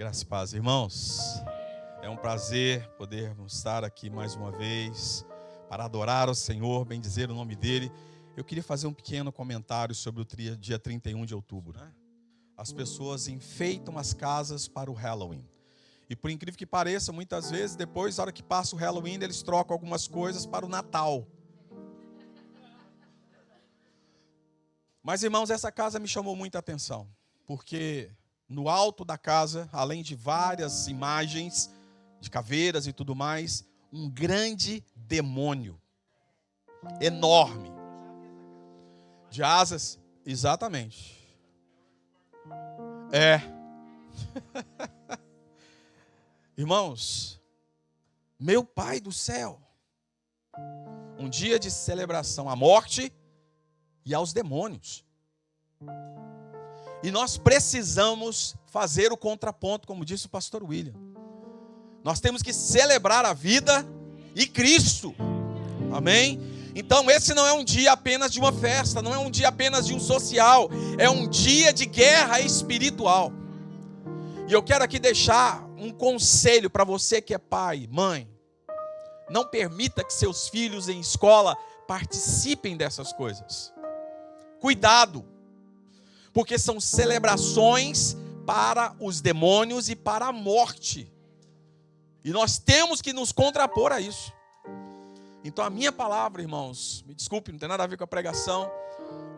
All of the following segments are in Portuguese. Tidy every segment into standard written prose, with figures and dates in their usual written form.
Graça e paz, irmãos. É um prazer podermos estar aqui mais uma vez para adorar o Senhor, bendizer o nome dEle. Eu queria fazer um pequeno comentário sobre o dia 31 de outubro. As pessoas enfeitam as casas para o Halloween. E por incrível que pareça, muitas vezes, depois, na hora que passa o Halloween, eles trocam algumas coisas para o Natal. Mas, irmãos, essa casa me chamou muita atenção, porque no alto da casa, além de várias imagens de caveiras e tudo mais, um grande demônio, enorme, de asas, exatamente. Irmãos, meu Pai do céu, um dia de celebração à morte e aos demônios. E nós precisamos fazer o contraponto, como disse o pastor William. Nós temos que celebrar a vida e Cristo. Amém? Então esse não é um dia apenas de uma festa, não é um dia apenas de um social, é um dia de guerra espiritual. E eu quero aqui deixar um conselho para você que é pai, mãe. Não permita que seus filhos em escola participem dessas coisas. Cuidado, porque são celebrações para os demônios e para a morte. E nós temos que nos contrapor a isso. Então a minha palavra, irmãos, me desculpe, não tem nada a ver com a pregação,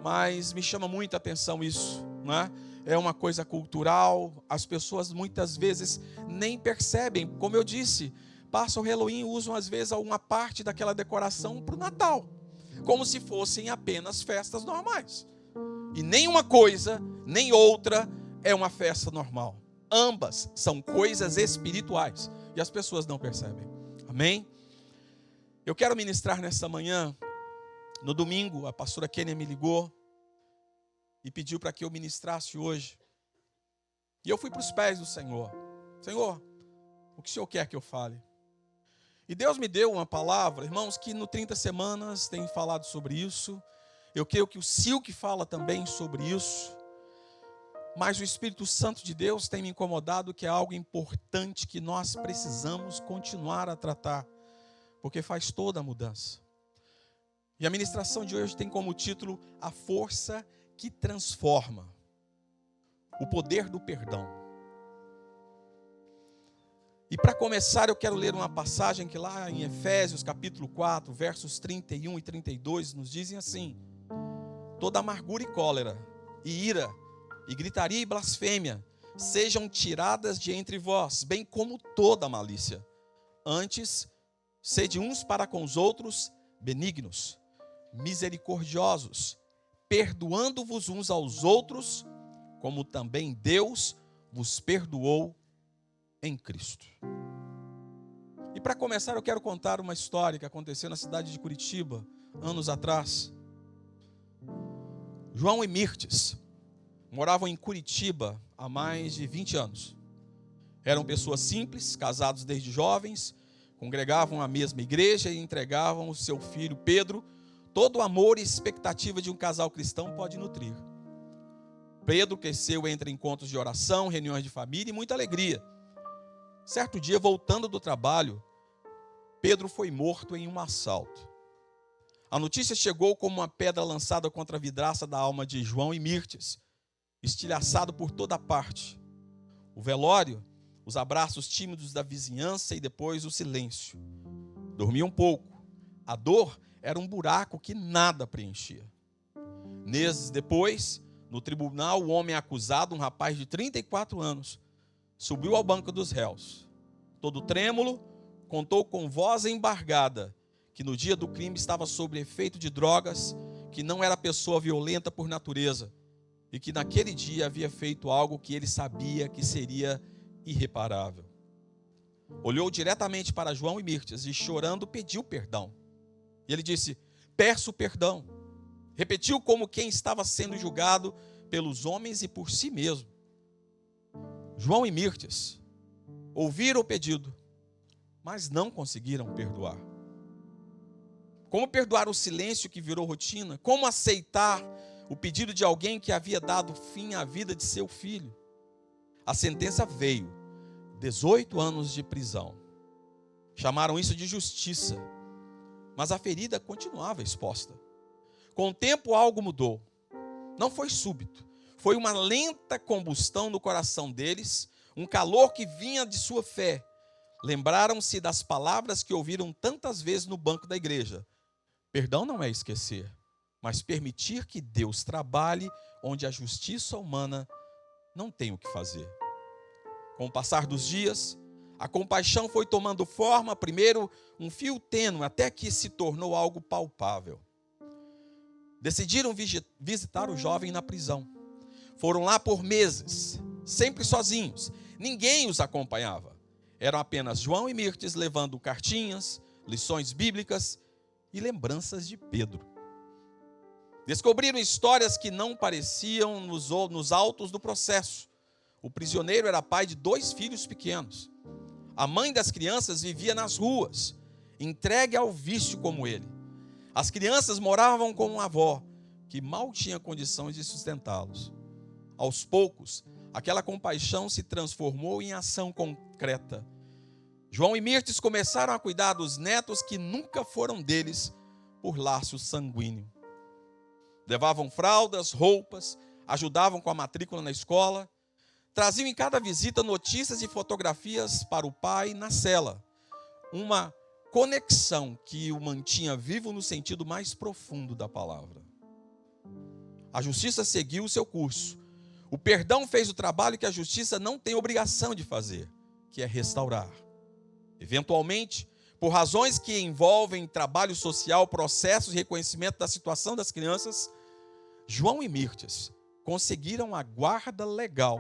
mas me chama muita atenção isso, né? É uma coisa cultural, as pessoas muitas vezes nem percebem, como eu disse, passam o Halloween e usam às vezes alguma parte daquela decoração para o Natal, como se fossem apenas festas normais. E nem uma coisa, nem outra é uma festa normal. Ambas são coisas espirituais e as pessoas não percebem. Amém? Eu quero ministrar nessa manhã. No domingo, a pastora Kênia me ligou e pediu para que eu ministrasse hoje. E eu fui para os pés do Senhor. Senhor, o que o Senhor quer que eu fale? E Deus me deu uma palavra, irmãos, que no 30 semanas tem falado sobre isso. Eu creio que o Silk fala também sobre isso. Mas o Espírito Santo de Deus tem me incomodado, que é algo importante que nós precisamos continuar a tratar, porque faz toda a mudança. E a ministração de hoje tem como título A Força que Transforma. O poder do perdão. E para começar eu quero ler uma passagem que lá em Efésios capítulo 4, versos 31 e 32 nos dizem assim: toda amargura e cólera, e ira, e gritaria e blasfêmia sejam tiradas de entre vós, bem como toda malícia. Antes, sede uns para com os outros benignos, misericordiosos, perdoando-vos uns aos outros, como também Deus vos perdoou em Cristo. E para começar eu quero contar uma história que aconteceu na cidade de Curitiba, anos atrás. João e Mirtes moravam em Curitiba há mais de 20 anos. Eram pessoas simples, casados desde jovens, congregavam a mesma igreja e entregavam o seu filho Pedro. Todo o amor e expectativa de um casal cristão pode nutrir. Pedro cresceu entre encontros de oração, reuniões de família e muita alegria. Certo dia, voltando do trabalho, Pedro foi morto em um assalto. A notícia chegou como uma pedra lançada contra a vidraça da alma de João e Mirtes, estilhaçado por toda parte. O velório, os abraços tímidos da vizinhança e depois o silêncio. Dormia um pouco. A dor era um buraco que nada preenchia. Meses depois, no tribunal, o homem acusado, um rapaz de 34 anos, subiu ao banco dos réus. Todo trêmulo, contou com voz embargada que no dia do crime estava sob efeito de drogas, que não era pessoa violenta por natureza e que naquele dia havia feito algo que ele sabia que seria irreparável. Olhou diretamente para João e Mirtes e, chorando, pediu perdão. E ele disse: peço perdão. Repetiu como quem estava sendo julgado pelos homens e por si mesmo. João e Mirtes ouviram o pedido, mas não conseguiram perdoar. Como perdoar o silêncio que virou rotina? Como aceitar o pedido de alguém que havia dado fim à vida de seu filho? A sentença veio, 18 anos de prisão. Chamaram isso de justiça, mas a ferida continuava exposta. Com o tempo algo mudou. Não foi súbito, foi uma lenta combustão no coração deles, um calor que vinha de sua fé. Lembraram-se das palavras que ouviram tantas vezes no banco da igreja. Perdão não é esquecer, mas permitir que Deus trabalhe onde a justiça humana não tem o que fazer. Com o passar dos dias, a compaixão foi tomando forma, primeiro um fio tênue, até que se tornou algo palpável. Decidiram visitar o jovem na prisão. Foram lá por meses, sempre sozinhos. Ninguém os acompanhava. Eram apenas João e Mirtes levando cartinhas, lições bíblicas e lembranças de Pedro. Descobriram histórias que não pareciam nos autos do processo. O prisioneiro era pai de 2 filhos pequenos. A mãe das crianças vivia nas ruas, entregue ao vício como ele. As crianças moravam com uma avó, que mal tinha condições de sustentá-los. Aos poucos, aquela compaixão se transformou em ação concreta. João e Mirtes começaram a cuidar dos netos que nunca foram deles por laço sanguíneo. Levavam fraldas, roupas, ajudavam com a matrícula na escola, traziam em cada visita notícias e fotografias para o pai na cela. Uma conexão que o mantinha vivo no sentido mais profundo da palavra. A justiça seguiu o seu curso. O perdão fez o trabalho que a justiça não tem obrigação de fazer, que é restaurar. Eventualmente, por razões que envolvem trabalho social, processos e reconhecimento da situação das crianças, João e Mirtes conseguiram a guarda legal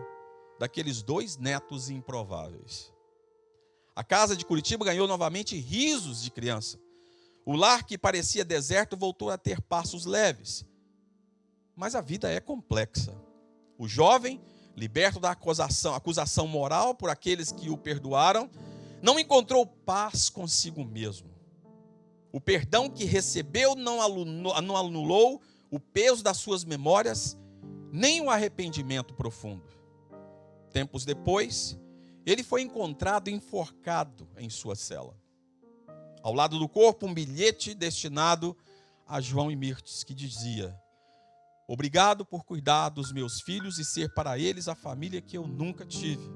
daqueles 2 netos improváveis. A casa de Curitiba ganhou novamente risos de criança. O lar que parecia deserto voltou a ter passos leves. Mas a vida é complexa. O jovem, liberto da acusação moral por aqueles que o perdoaram, não encontrou paz consigo mesmo. O perdão que recebeu não anulou o peso das suas memórias, nem o arrependimento profundo. Tempos depois, ele foi encontrado enforcado em sua cela. Ao lado do corpo, um bilhete destinado a João e Mirtes, que dizia: obrigado por cuidar dos meus filhos e ser para eles a família que eu nunca tive.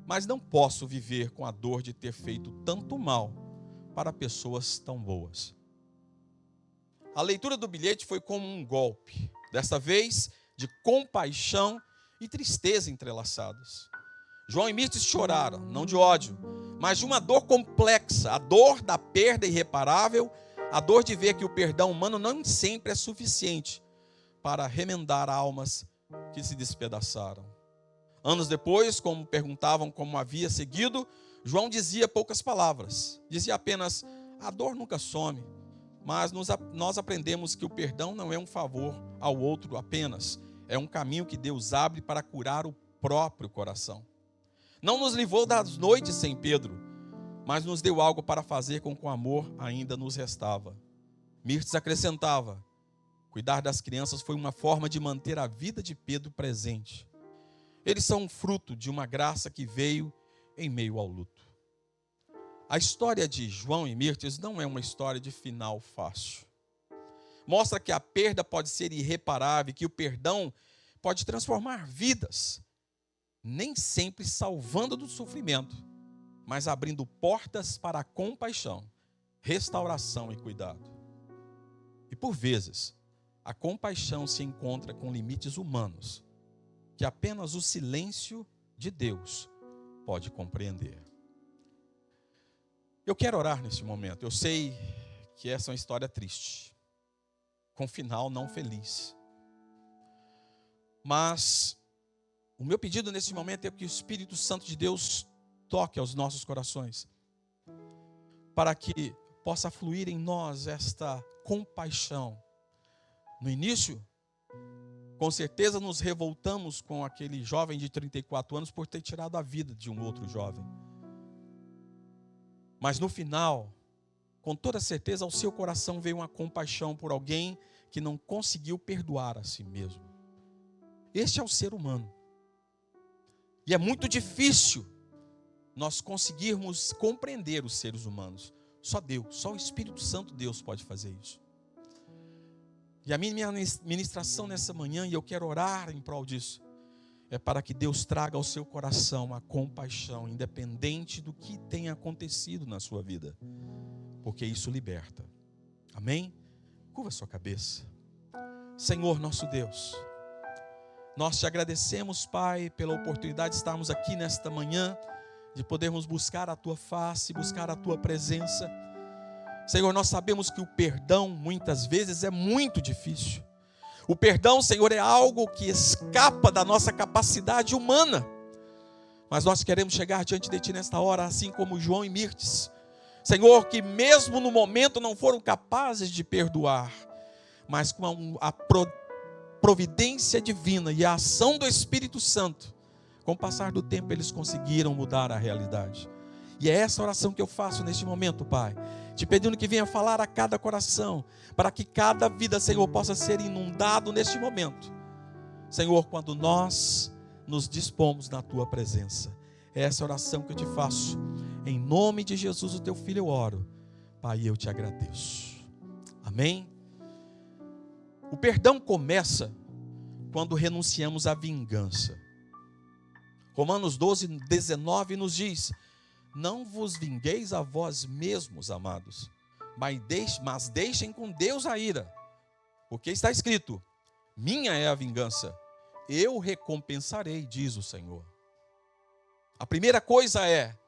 Mas não posso viver com a dor de ter feito tanto mal para pessoas tão boas. A leitura do bilhete foi como um golpe, dessa vez de compaixão e tristeza entrelaçadas. João e Mirtes choraram, não de ódio, mas de uma dor complexa, a dor da perda irreparável, a dor de ver que o perdão humano não sempre é suficiente para remendar almas que se despedaçaram. Anos depois, como perguntavam como havia seguido, João dizia poucas palavras. Dizia apenas: a dor nunca some, mas nós aprendemos que o perdão não é um favor ao outro apenas, é um caminho que Deus abre para curar o próprio coração. Não nos livrou das noites sem Pedro, mas nos deu algo para fazer com que o amor ainda nos restava. Mirtes acrescentava: cuidar das crianças foi uma forma de manter a vida de Pedro presente. Eles são um fruto de uma graça que veio em meio ao luto. A história de João e Mirtes não é uma história de final fácil. Mostra que a perda pode ser irreparável, que o perdão pode transformar vidas, nem sempre salvando do sofrimento, mas abrindo portas para a compaixão, restauração e cuidado. E por vezes, a compaixão se encontra com limites humanos, que apenas o silêncio de Deus pode compreender. Eu quero orar nesse momento. Eu sei que essa é uma história triste, com final não feliz. Mas o meu pedido nesse momento é que o Espírito Santo de Deus toque aos nossos corações, para que possa fluir em nós esta compaixão. No início, com certeza nos revoltamos com aquele jovem de 34 anos por ter tirado a vida de um outro jovem. Mas no final, com toda certeza, ao seu coração veio uma compaixão por alguém que não conseguiu perdoar a si mesmo. Este é o ser humano. E é muito difícil nós conseguirmos compreender os seres humanos. Só Deus, só o Espírito Santo Deus pode fazer isso. E a minha ministração nessa manhã, e eu quero orar em prol disso, é para que Deus traga ao seu coração a compaixão, independente do que tenha acontecido na sua vida, porque isso liberta. Amém? Curva a sua cabeça. Senhor nosso Deus, nós te agradecemos, Pai, pela oportunidade de estarmos aqui nesta manhã, de podermos buscar a Tua face, buscar a Tua presença. Senhor, nós sabemos que o perdão muitas vezes é muito difícil. O perdão, Senhor, é algo que escapa da nossa capacidade humana. Mas nós queremos chegar diante de Ti nesta hora, assim como João e Mirtes. Senhor, que mesmo no momento não foram capazes de perdoar, mas com a providência divina e a ação do Espírito Santo, com o passar do tempo eles conseguiram mudar a realidade. E é essa oração que eu faço neste momento, Pai, te pedindo que venha falar a cada coração, para que cada vida, Senhor, possa ser inundado neste momento. Senhor, quando nós nos dispomos na Tua presença. É essa oração que eu te faço. Em nome de Jesus, o Teu Filho, eu oro. Pai, eu te agradeço. Amém? O perdão começa quando renunciamos à vingança. Romanos 12, 19 nos diz: não vos vingueis a vós mesmos, amados, mas deixem com Deus a ira, porque está escrito: minha é a vingança, eu recompensarei, diz o Senhor. A primeira coisa é,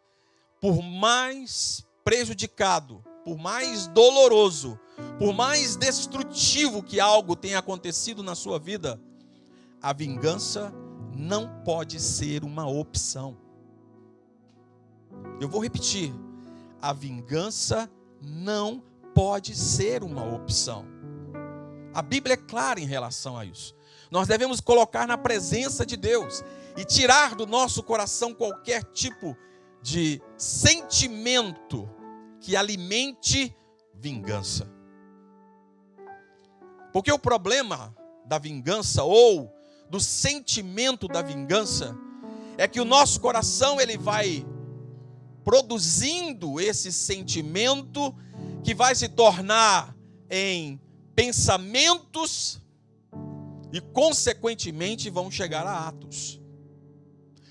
por mais prejudicado, por mais doloroso, por mais destrutivo que algo tenha acontecido na sua vida, a vingança não pode ser uma opção. Eu vou repetir: a vingança não pode ser uma opção. A Bíblia é clara em relação a isso. Nós devemos colocar na presença de Deus e tirar do nosso coração qualquer tipo de sentimento que alimente vingança. Porque o problema da vingança ou do sentimento da vingança é que o nosso coração ele vai produzindo esse sentimento que vai se tornar em pensamentos e consequentemente vão chegar a atos.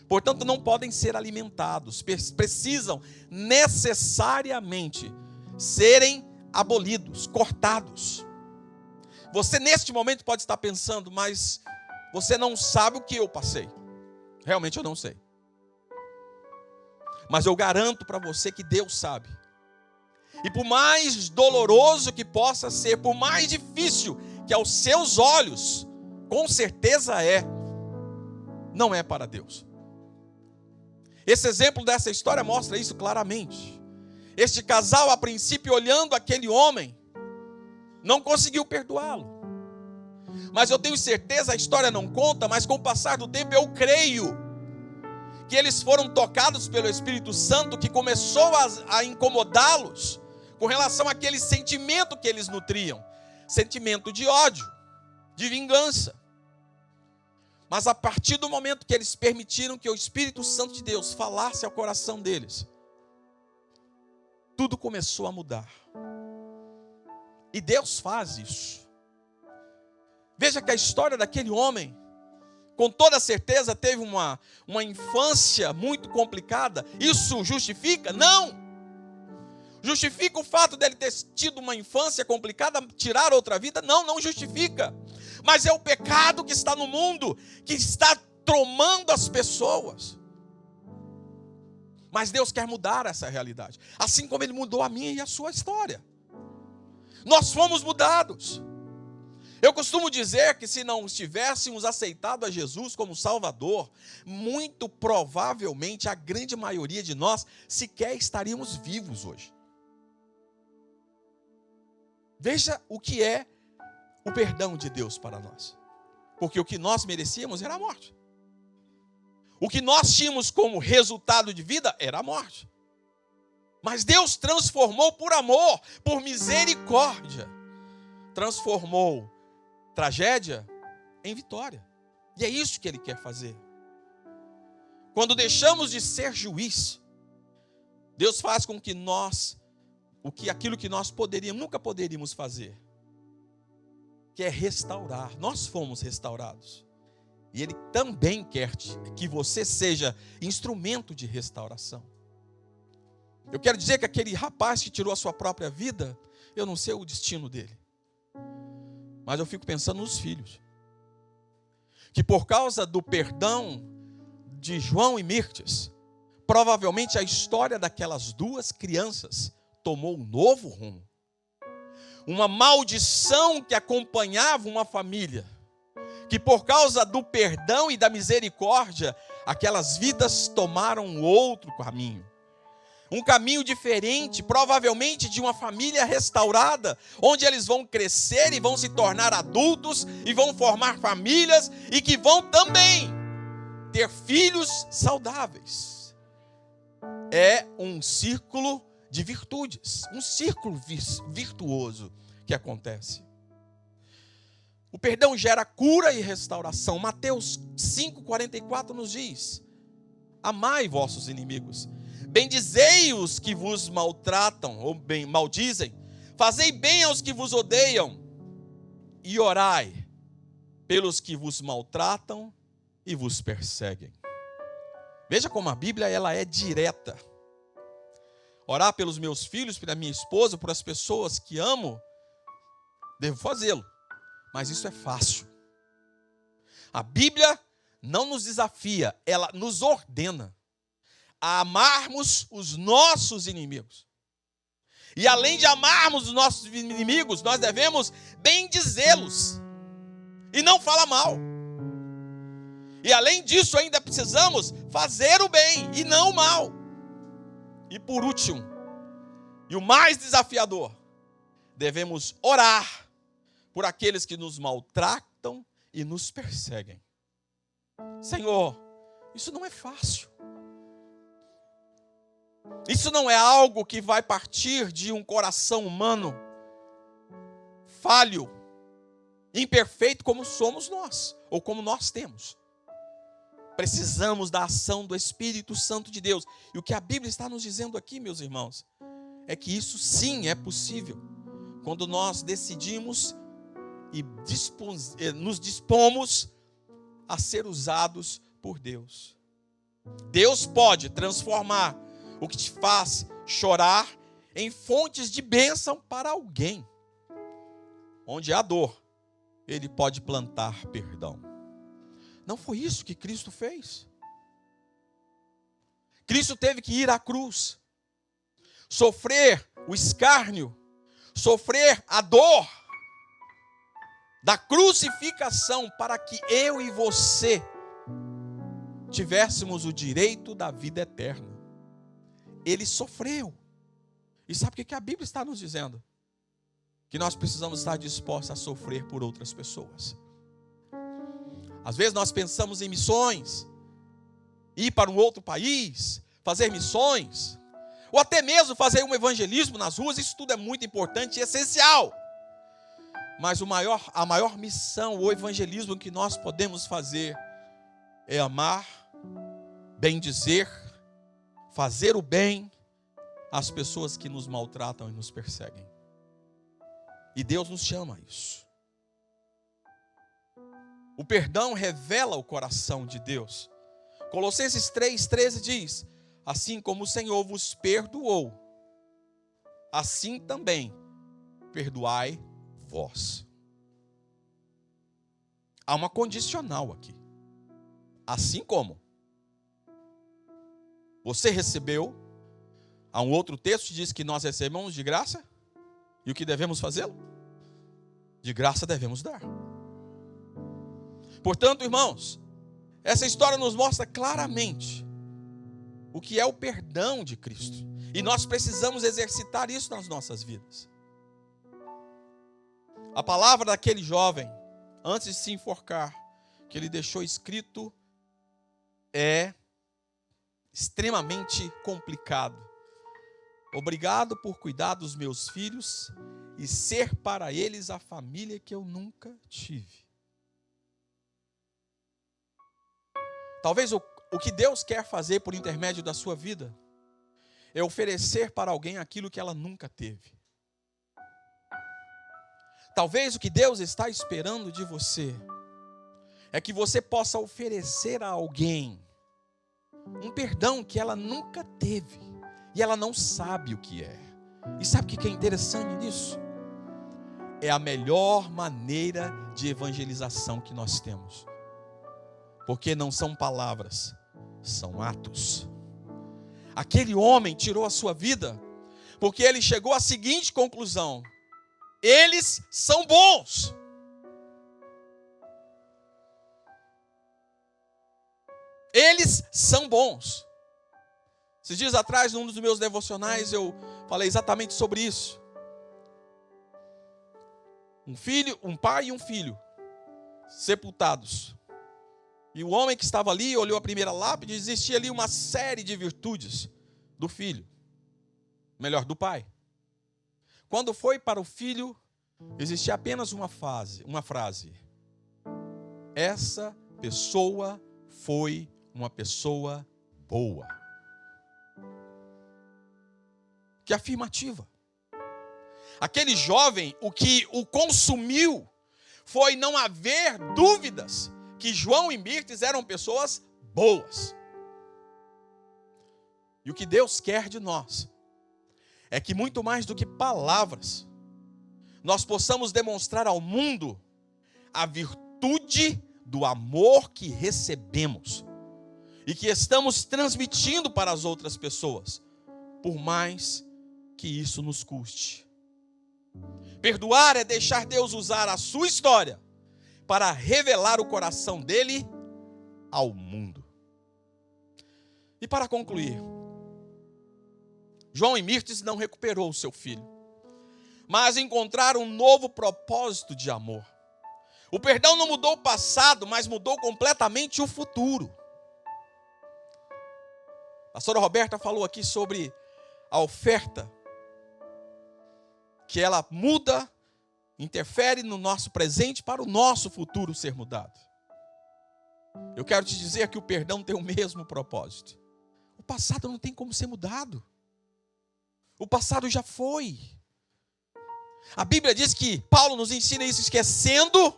Portanto, não podem ser alimentados, precisam necessariamente serem abolidos, cortados. Você neste momento pode estar pensando, mas você não sabe o que eu passei. Realmente eu não sei. Mas eu garanto para você que Deus sabe. E por mais doloroso que possa ser, por mais difícil que aos seus olhos, com certeza não é para Deus. Esse exemplo dessa história mostra isso claramente. Este casal, a princípio, olhando aquele homem, não conseguiu perdoá-lo. Mas eu tenho certeza, a história não conta, mas com o passar do tempo eu creio que eles foram tocados pelo Espírito Santo, que começou a incomodá-los com relação àquele sentimento que eles nutriam, sentimento de ódio, de vingança. Mas a partir do momento que eles permitiram que o Espírito Santo de Deus falasse ao coração deles, tudo começou a mudar. E Deus faz isso. Veja que a história daquele homem, com toda certeza, teve uma infância muito complicada. Isso justifica? Não! Justifica o fato dele ter tido uma infância complicada, tirar outra vida? Não, não justifica. Mas é o pecado que está no mundo, que está tomando as pessoas. Mas Deus quer mudar essa realidade, assim como Ele mudou a minha e a sua história. Nós fomos mudados. Eu costumo dizer que se não tivéssemos aceitado a Jesus como Salvador, muito provavelmente a grande maioria de nós sequer estaríamos vivos hoje. Veja o que é o perdão de Deus para nós. Porque o que nós merecíamos era a morte. O que nós tínhamos como resultado de vida era a morte. Mas Deus transformou por amor, por misericórdia. Transformou tragédia em vitória. E é isso que Ele quer fazer. Quando deixamos de ser juiz Deus faz com que aquilo que nós nunca poderíamos fazer, que é restaurar. Nós fomos restaurados. E Ele também quer que você seja instrumento de restauração. Eu quero dizer que aquele rapaz que tirou a sua própria vida, eu não sei o destino dele. Mas eu fico pensando nos filhos. Que por causa do perdão de João e Mirtes, provavelmente a história daquelas duas crianças tomou um novo rumo. Uma maldição que acompanhava uma família, que por causa do perdão e da misericórdia, aquelas vidas tomaram um outro caminho. Um caminho diferente, provavelmente de uma família restaurada, onde eles vão crescer e vão se tornar adultos e vão formar famílias e que vão também ter filhos saudáveis. É um círculo de virtudes, um círculo virtuoso que acontece. O perdão gera cura e restauração. Mateus 5,44 nos diz: amai vossos inimigos, bendizei os que vos maltratam ou maldizem, fazei bem aos que vos odeiam e orai pelos que vos maltratam e vos perseguem. Veja como a Bíblia ela é direta. Orar pelos meus filhos, pela minha esposa, por as pessoas que amo, devo fazê-lo. Mas isso é fácil. A Bíblia não nos desafia, ela nos ordena a amarmos os nossos inimigos. E além de amarmos os nossos inimigos, nós devemos bendizê-los e não falar mal. E além disso, ainda precisamos fazer o bem e não o mal. E por último, e o mais desafiador, devemos orar por aqueles que nos maltratam e nos perseguem. Senhor, isso não é fácil. Isso não é algo que vai partir de um coração humano falho, imperfeito como somos nós, ou como nós temos. Precisamos da ação do Espírito Santo de Deus. E o que a Bíblia está nos dizendo aqui, meus irmãos, é que isso sim é possível. Quando nós decidimos e nos dispomos a ser usados por Deus. Deus pode transformar o que te faz chorar em fontes de bênção para alguém. Onde há dor, Ele pode plantar perdão. Não foi isso que Cristo fez. Cristo teve que ir à cruz, sofrer o escárnio, sofrer a dor da crucificação para que eu e você tivéssemos o direito da vida eterna. Ele sofreu. E sabe o que a Bíblia está nos dizendo? Que nós precisamos estar dispostos a sofrer por outras pessoas. Às vezes nós pensamos em missões, ir para um outro país, fazer missões, ou até mesmo fazer um evangelismo nas ruas. Isso tudo é muito importante e essencial. Mas a maior missão, o evangelismo que nós podemos fazer é amar, bendizer, fazer o bem às pessoas que nos maltratam e nos perseguem. E Deus nos chama a isso. O perdão revela o coração de Deus. Colossenses 3,13 diz: assim como o Senhor vos perdoou, assim também perdoai vós. Há uma condicional aqui. Assim como você recebeu, há um outro texto que diz que nós recebemos de graça, e o que devemos fazê-lo? De graça devemos dar. Portanto, irmãos, essa história nos mostra claramente o que é o perdão de Cristo. E nós precisamos exercitar isso nas nossas vidas. A palavra daquele jovem, antes de se enforcar, que ele deixou escrito, é extremamente complicado. Obrigado por cuidar dos meus filhos e ser para eles a família que eu nunca tive. Talvez o que Deus quer fazer por intermédio da sua vida é oferecer para alguém aquilo que ela nunca teve. Talvez o que Deus está esperando de você é que você possa oferecer a alguém um perdão que ela nunca teve e ela não sabe o que é. E sabe o que é interessante nisso? É a melhor maneira de evangelização que nós temos. Porque não são palavras, são atos. Aquele homem tirou a sua vida porque ele chegou à seguinte conclusão: eles são bons. Eles são bons. Esses dias atrás, num dos meus devocionais, eu falei exatamente sobre isso. Um pai e um filho, sepultados. E o homem que estava ali olhou a primeira lápide e existia ali uma série de virtudes do filho. Melhor, do pai. Quando foi para o filho, existia apenas uma frase. Essa pessoa foi uma pessoa boa. Que afirmativa. Aquele jovem, o que o consumiu foi não haver dúvidas que João e Mirtes eram pessoas boas. E o que Deus quer de nós é que muito mais do que palavras, nós possamos demonstrar ao mundo a virtude do amor que recebemos e que estamos transmitindo para as outras pessoas, por mais que isso nos custe. Perdoar é deixar Deus usar a sua história para revelar o coração dele ao mundo. E para concluir, João e Mirtes não recuperou o seu filho, mas encontraram um novo propósito de amor. O perdão não mudou o passado, mas mudou completamente o futuro. A pastora Roberta falou aqui sobre a oferta, que ela muda, interfere no nosso presente para o nosso futuro ser mudado. Eu quero te dizer que o perdão tem o mesmo propósito. O passado não tem como ser mudado. O passado já foi. A Bíblia diz que Paulo nos ensina isso, esquecendo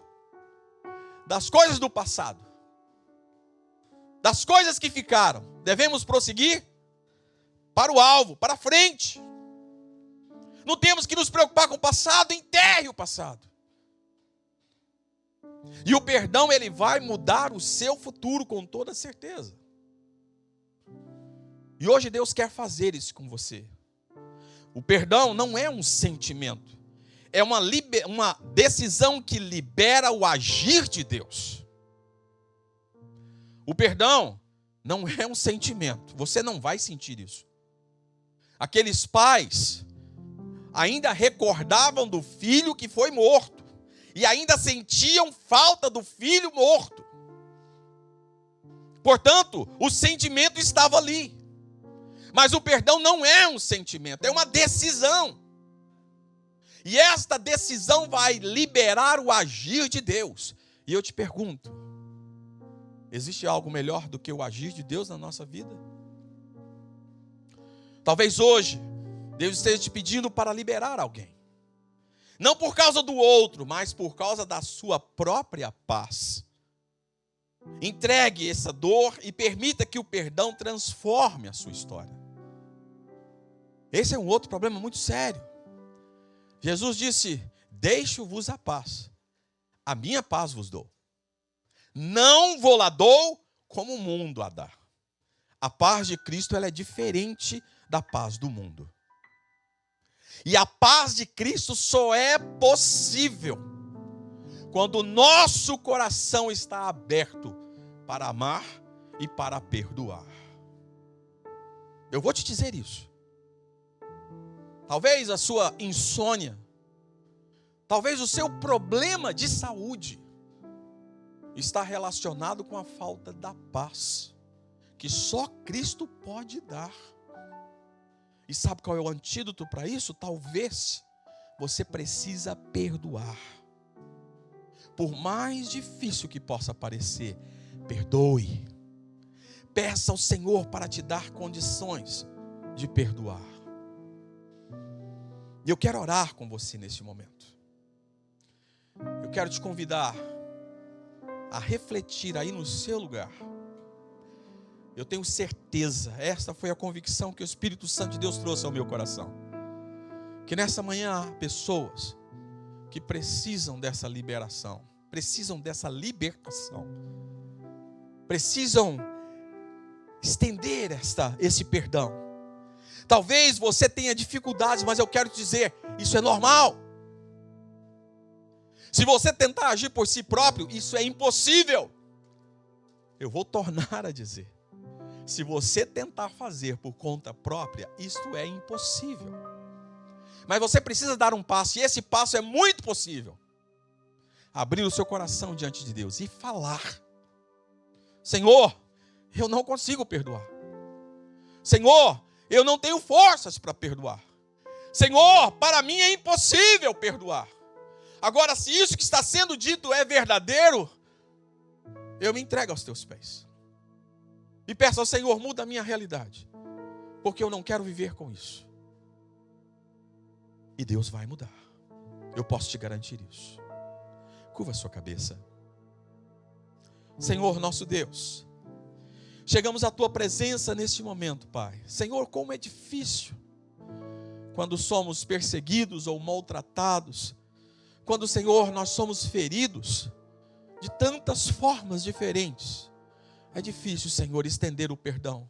das coisas do passado, das coisas que ficaram. Devemos prosseguir para o alvo, para a frente. Não temos que nos preocupar com o passado, enterre o passado. E o perdão, ele vai mudar o seu futuro com toda certeza. E hoje Deus quer fazer isso com você. O perdão não é um sentimento, é uma decisão que libera o agir de Deus. O perdão não é um sentimento, você não vai sentir isso. Aqueles pais ainda recordavam do filho que foi morto e ainda sentiam falta do filho morto. Portanto, o sentimento estava ali. Mas o perdão não é um sentimento, é uma decisão. E esta decisão vai liberar o agir de Deus. E eu te pergunto, existe algo melhor do que o agir de Deus na nossa vida? Talvez hoje Deus esteja te pedindo para liberar alguém. Não por causa do outro, mas por causa da sua própria paz. Entregue essa dor e permita que o perdão transforme a sua história. Esse é um outro problema muito sério. Jesus disse: deixo-vos a paz, a minha paz vos dou. Não vou lá dou como o mundo a dá. A paz de Cristo, ela é diferente da paz do mundo. E a paz de Cristo só é possível quando o nosso coração está aberto para amar e para perdoar. Eu vou te dizer isso. Talvez a sua insônia, talvez o seu problema de saúde está relacionado com a falta da paz que só Cristo pode dar. E sabe qual é o antídoto para isso? Talvez você precisa perdoar. Por mais difícil que possa parecer, perdoe. Peça ao Senhor para te dar condições de perdoar. E eu quero orar com você nesse momento. Eu quero te convidar a refletir aí no seu lugar. Eu tenho certeza, esta foi a convicção que o Espírito Santo de Deus trouxe ao meu coração, que nessa manhã há pessoas que precisam dessa liberação, precisam dessa libertação, precisam estender esse perdão. Talvez você tenha dificuldades, mas eu quero te dizer, isso é normal. Se você tentar agir por si próprio, isso é impossível. Eu vou tornar a dizer, se você tentar fazer por conta própria, isto é impossível. Mas você precisa dar um passo, e esse passo é muito possível. Abrir o seu coração diante de Deus e falar: Senhor, eu não consigo perdoar. Senhor, eu não tenho forças para perdoar. Senhor, para mim é impossível perdoar. Agora, se isso que está sendo dito é verdadeiro, eu me entrego aos teus pés. E peço ao Senhor, muda a minha realidade, porque eu não quero viver com isso. E Deus vai mudar. Eu posso te garantir isso. Curva a sua cabeça. Senhor nosso Deus, chegamos à tua presença neste momento, Pai. Senhor, como é difícil quando somos perseguidos ou maltratados, quando, Senhor, nós somos feridos de tantas formas diferentes. É difícil, Senhor, estender o perdão.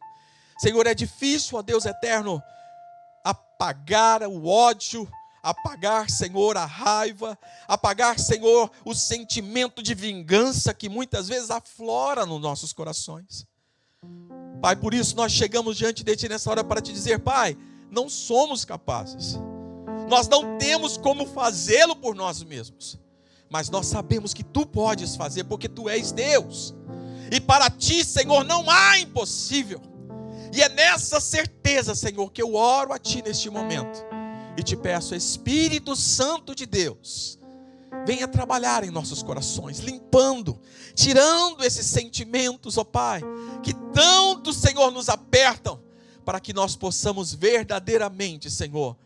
Senhor, é difícil, ó Deus eterno, apagar o ódio, apagar, Senhor, a raiva, apagar, Senhor, o sentimento de vingança que muitas vezes aflora nos nossos corações. Pai, por isso nós chegamos diante de Ti nessa hora para Te dizer, Pai, não somos capazes. Nós não temos como fazê-lo por nós mesmos. Mas nós sabemos que Tu podes fazer, porque Tu és Deus. E para Ti, Senhor, não há impossível. E é nessa certeza, Senhor, que eu oro a Ti neste momento. E Te peço, Espírito Santo de Deus, venha trabalhar em nossos corações, limpando, tirando esses sentimentos, ó Pai, que tanto, Senhor, nos apertam, para que nós possamos verdadeiramente, Senhor,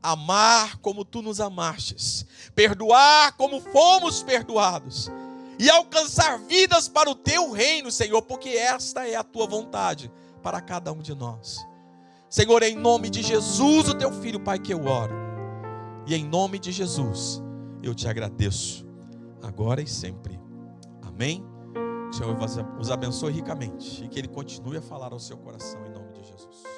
amar como Tu nos amastes, perdoar como fomos perdoados, e alcançar vidas para o Teu reino, Senhor, porque esta é a Tua vontade para cada um de nós. Senhor, em nome de Jesus, o Teu Filho, Pai, que eu oro, e em nome de Jesus, eu Te agradeço, agora e sempre. Amém? O Senhor os abençoe ricamente, e que Ele continue a falar ao seu coração, em nome de Jesus.